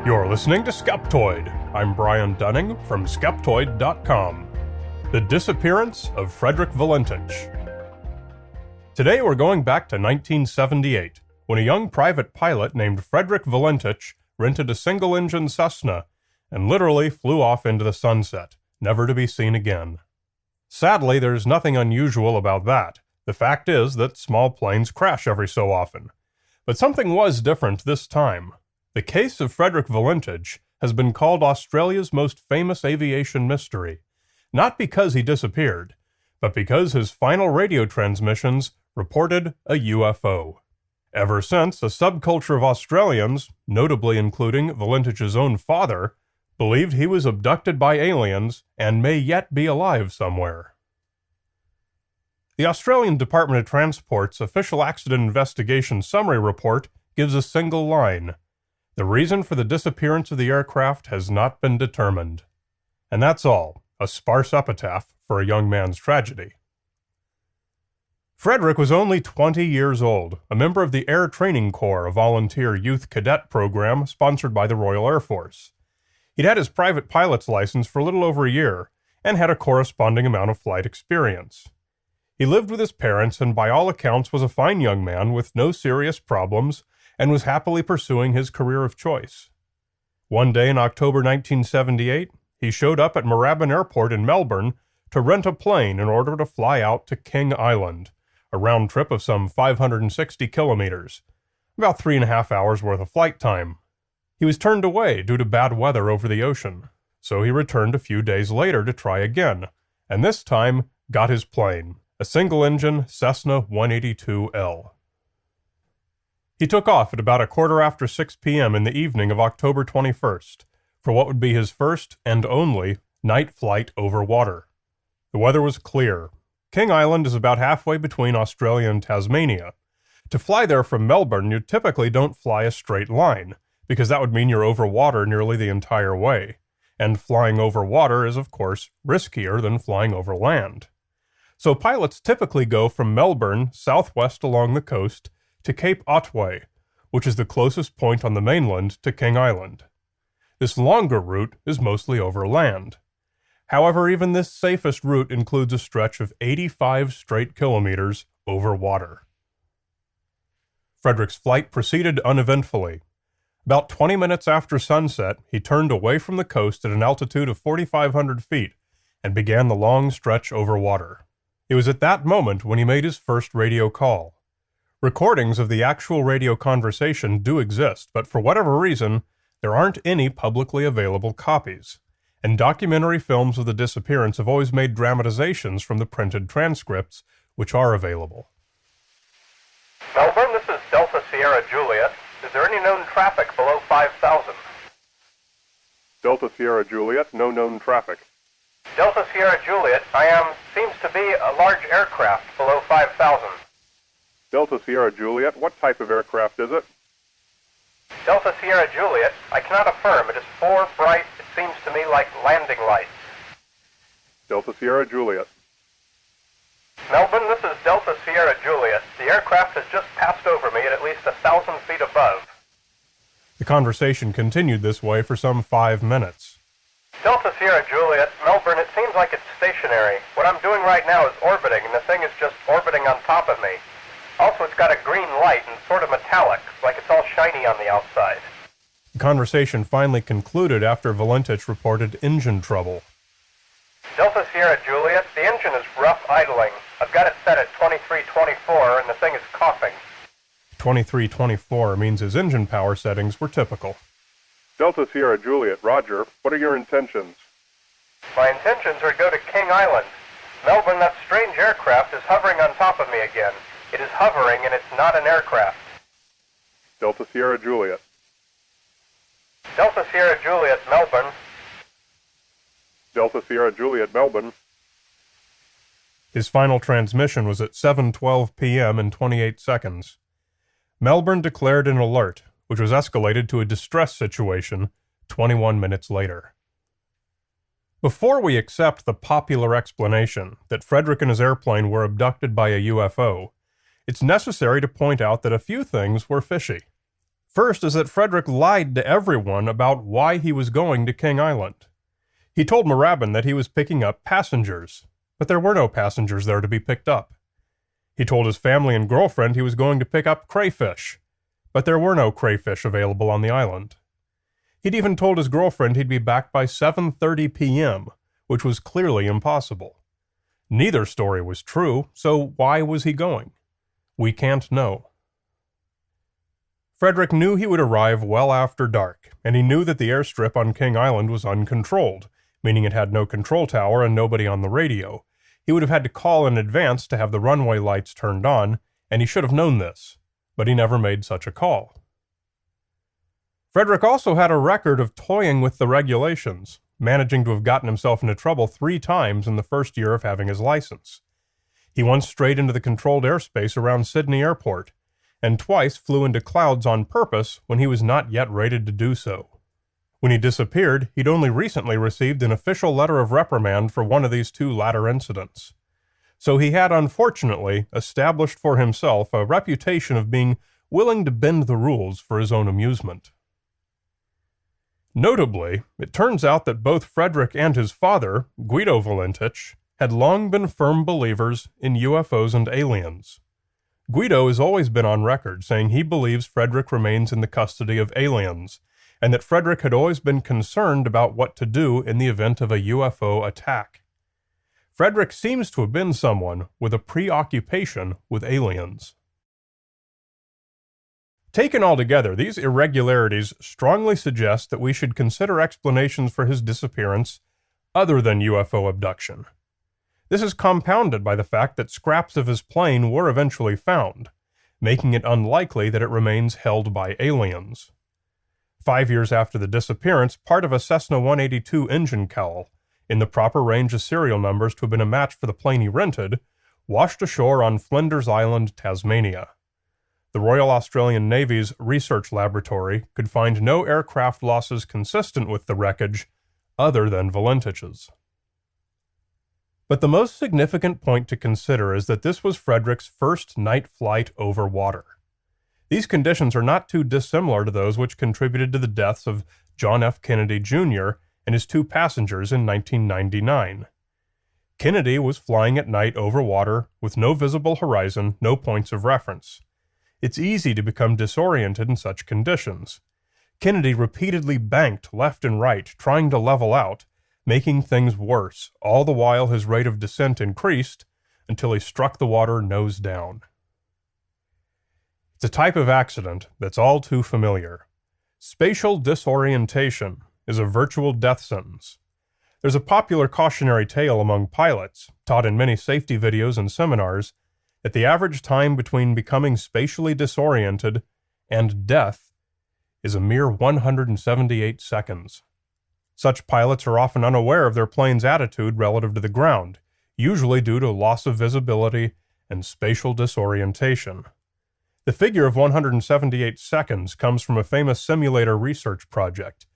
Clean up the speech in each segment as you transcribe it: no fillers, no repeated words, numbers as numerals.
You're listening to Skeptoid. I'm Brian Dunning from Skeptoid.com. The Disappearance of Frederick Valentich. Today we're going back to 1978, when a young private pilot named Frederick Valentich rented a single-engine Cessna and literally flew off into the sunset, never to be seen again. Sadly, there's nothing unusual about that. The fact is that small planes crash every so often. But something was different this time. The case of Frederick Valentich has been called Australia's most famous aviation mystery, not because he disappeared, but because his final radio transmissions reported a UFO. Ever since, a subculture of Australians, notably including Valentich's own father, believed he was abducted by aliens and may yet be alive somewhere. The Australian Department of Transport's Official Accident Investigation Summary Report gives a single line: "The reason for the disappearance of the aircraft has not been determined." And that's all, a sparse epitaph for a young man's tragedy. Frederick was only 20 years old, a member of the Air Training Corps, a volunteer youth cadet program sponsored by the Royal Air Force. He'd had his private pilot's license for a little over a year, and had a corresponding amount of flight experience. He lived with his parents and by all accounts was a fine young man with no serious problems and was happily pursuing his career of choice. One day in October 1978, he showed up at Moorabbin Airport in Melbourne to rent a plane in order to fly out to King Island, a round trip of some 560 kilometers, about 3.5 hours worth of flight time. He was turned away due to bad weather over the ocean, so he returned a few days later to try again, and this time got his plane, a single-engine Cessna 182L. He took off at about 6:15 p.m. in the evening of October 21st, for what would be his first and only night flight over water. The weather was clear. King Island is about halfway between Australia and Tasmania. To fly there from Melbourne, you typically don't fly a straight line, because that would mean you're over water nearly the entire way, and flying over water is, of course, riskier than flying over land. So pilots typically go from Melbourne southwest along the coast to Cape Otway, which is the closest point on the mainland to King Island. This longer route is mostly over land. However, even this safest route includes a stretch of 85 straight kilometers over water. Frederick's flight proceeded uneventfully. About 20 minutes after sunset, he turned away from the coast at an altitude of 4,500 feet and began the long stretch over water. It was at that moment when he made his first radio call. Recordings of the actual radio conversation do exist, but for whatever reason, there aren't any publicly available copies, and documentary films of the disappearance have always made dramatizations from the printed transcripts, which are available. Melbourne, this is Delta Sierra Juliet. Is there any known traffic below 5,000? Delta Sierra Juliet, no known traffic. Delta Sierra Juliet, seems to be a large aircraft below 5,000. Delta Sierra Juliet, what type of aircraft is it? Delta Sierra Juliet, I cannot affirm. It is four bright, it seems to me like landing lights. Delta Sierra Juliet. Melbourne, this is Delta Sierra Juliet. The aircraft has just passed over me at least 1,000 feet above. The conversation continued this way for some 5 minutes. Delta Sierra Juliet, Melbourne, it seems like it's stationary. What I'm doing right now is orbiting, and the thing is just orbiting on top of me. Also, it's got a green light and sort of metallic, like it's all shiny on the outside. The conversation finally concluded after Valentich reported engine trouble. Delta Sierra Juliet, the engine is rough idling. I've got it set at 2324, and the thing is coughing. 2324 means his engine power settings were typical. Delta Sierra Juliet, roger. What are your intentions? My intentions are to go to King Island. Melbourne, that strange aircraft is hovering on top of me again. It is hovering, and it's not an aircraft. Delta Sierra Juliet. Delta Sierra Juliet, Melbourne. Delta Sierra Juliet, Melbourne. His final transmission was at 7:12 p.m. in 28 seconds. Melbourne declared an alert, which was escalated to a distress situation 21 minutes later. Before we accept the popular explanation that Frederick and his airplane were abducted by a UFO, it's necessary to point out that a few things were fishy. First is that Frederick lied to everyone about why he was going to King Island. He told Moorabbin that he was picking up passengers, but there were no passengers there to be picked up. He told his family and girlfriend he was going to pick up crayfish, but there were no crayfish available on the island. He'd even told his girlfriend he'd be back by 7:30 p.m., which was clearly impossible. Neither story was true, so why was he going? We can't know. Frederick knew he would arrive well after dark, and he knew that the airstrip on King Island was uncontrolled, meaning it had no control tower and nobody on the radio. He would have had to call in advance to have the runway lights turned on, and he should have known this, but he never made such a call. Frederick also had a record of toying with the regulations, managing to have gotten himself into trouble 3 times in the first year of having his license. He once strayed into the controlled airspace around Sydney Airport, and twice flew into clouds on purpose when he was not yet rated to do so. When he disappeared, he'd only recently received an official letter of reprimand for one of these 2 latter incidents. So he had, unfortunately, established for himself a reputation of being willing to bend the rules for his own amusement. Notably, it turns out that both Frederick and his father, Guido Valentich, had long been firm believers in UFOs and aliens. Guido has always been on record saying he believes Frederick remains in the custody of aliens, and that Frederick had always been concerned about what to do in the event of a UFO attack. Frederick seems to have been someone with a preoccupation with aliens. Taken all together, these irregularities strongly suggest that we should consider explanations for his disappearance other than UFO abduction. This is compounded by the fact that scraps of his plane were eventually found, making it unlikely that it remains held by aliens. 5 years after the disappearance, part of a Cessna 182 engine cowl, in the proper range of serial numbers to have been a match for the plane he rented, washed ashore on Flinders Island, Tasmania. The Royal Australian Navy's research laboratory could find no aircraft losses consistent with the wreckage other than Valentich's. But the most significant point to consider is that this was Frederick's first night flight over water. These conditions are not too dissimilar to those which contributed to the deaths of John F. Kennedy Jr. and his 2 passengers in 1999. Kennedy was flying at night over water with no visible horizon, no points of reference. It's easy to become disoriented in such conditions. Kennedy repeatedly banked left and right, trying to level out, making things worse, all the while his rate of descent increased until he struck the water nose down. It's a type of accident that's all too familiar. Spatial disorientation is a virtual death sentence. There's a popular cautionary tale among pilots, taught in many safety videos and seminars, that the average time between becoming spatially disoriented and death is a mere 178 seconds. Such pilots are often unaware of their plane's attitude relative to the ground, usually due to loss of visibility and spatial disorientation. The figure of 178 seconds comes from a famous simulator research project,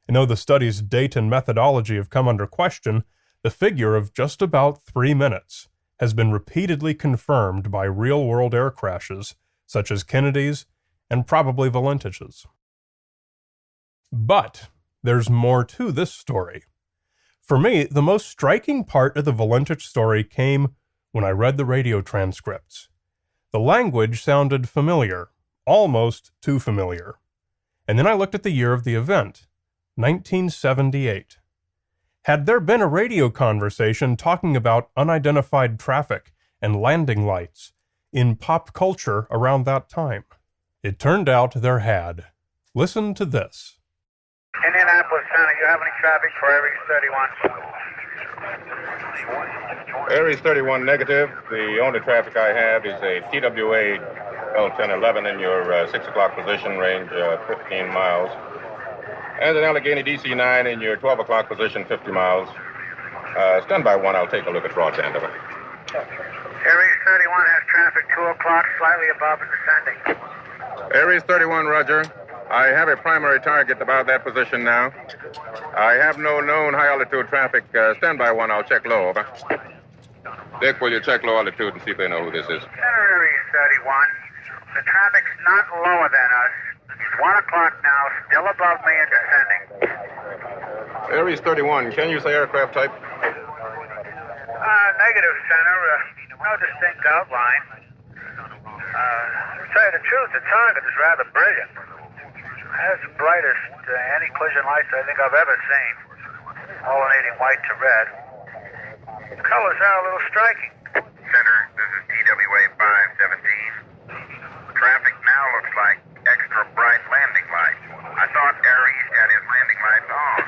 and though the study's date and methodology have come under question, the figure of just about 3 minutes has been repeatedly confirmed by real-world air crashes, such as Kennedy's and probably Valentich's. But there's more to this story. For me, the most striking part of the Valentich story came when I read the radio transcripts. The language sounded familiar, almost too familiar. And then I looked at the year of the event, 1978. Had there been a radio conversation talking about unidentified traffic and landing lights in pop culture around that time? It turned out there had. Listen to this. Indianapolis Center, you have any traffic for Aries 31? Aries 31 negative. The only traffic I have is a TWA L1011 in your 6 o'clock position, range 15 miles. And an Allegheny DC-9 in your 12 o'clock position, 50 miles. Stand by 1, I'll take a look at broad end of it. Aries 31 has traffic 2 o'clock, slightly above and descending. Aries 31, roger. I have a primary target about that position now. I have no known high-altitude traffic. Stand by 1, I'll check low, over. Dick, will you check low altitude and see if they know who this is? Center Aries 31. The traffic's not lower than us. It's 1 o'clock now, still above me and descending. Aries 31, can you say aircraft type? Negative, center. No distinct outline. To tell you the truth, the target is rather brilliant. Has the brightest anti-collision lights I think I've ever seen. Alternating white to red. The colors are a little striking. Center, this is TWA 517. Traffic now looks like extra bright landing lights. I thought Aries had his landing lights on.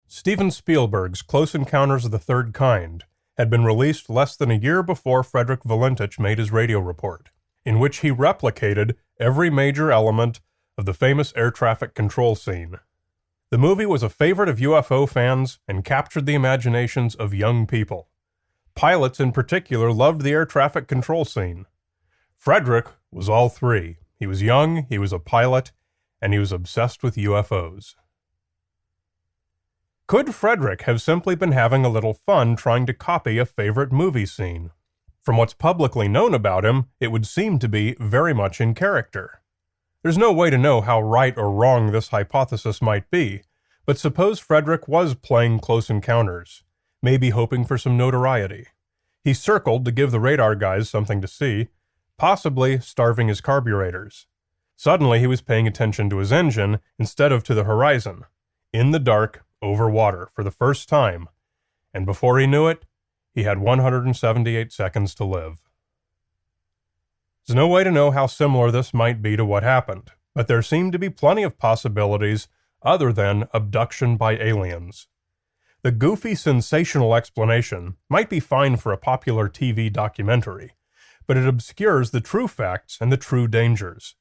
Steven Spielberg's Close Encounters of the Third Kind had been released less than a year before Frederick Valentich made his radio report, in which he replicated every major element of the famous air traffic control scene. The movie was a favorite of UFO fans and captured the imaginations of young people. Pilots in particular loved the air traffic control scene. Frederick was all three. He was young, he was a pilot, and he was obsessed with UFOs. Could Frederick have simply been having a little fun trying to copy a favorite movie scene? From what's publicly known about him, it would seem to be very much in character. There's no way to know how right or wrong this hypothesis might be, but suppose Frederick was playing Close Encounters, maybe hoping for some notoriety. He circled to give the radar guys something to see, possibly starving his carburetors. Suddenly he was paying attention to his engine instead of to the horizon, in the dark, over water, for the first time, and before he knew it, he had 178 seconds to live. There's no way to know how similar this might be to what happened, but there seem to be plenty of possibilities other than abduction by aliens. The goofy, sensational explanation might be fine for a popular TV documentary, but it obscures the true facts and the true dangers.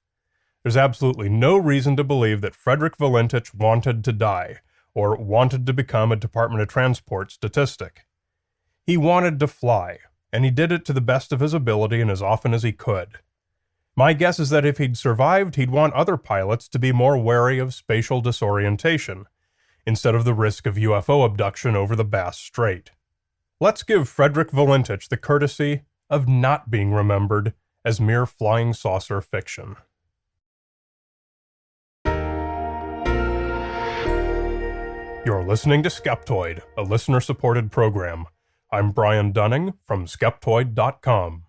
There's absolutely no reason to believe that Frederick Valentich wanted to die, or wanted to become a Department of Transport statistic. He wanted to fly, and he did it to the best of his ability and as often as he could. My guess is that if he'd survived, he'd want other pilots to be more wary of spatial disorientation, instead of the risk of UFO abduction over the Bass Strait. Let's give Frederick Valentich the courtesy of not being remembered as mere flying saucer fiction. You're listening to Skeptoid, a listener-supported program. I'm Brian Dunning from Skeptoid.com.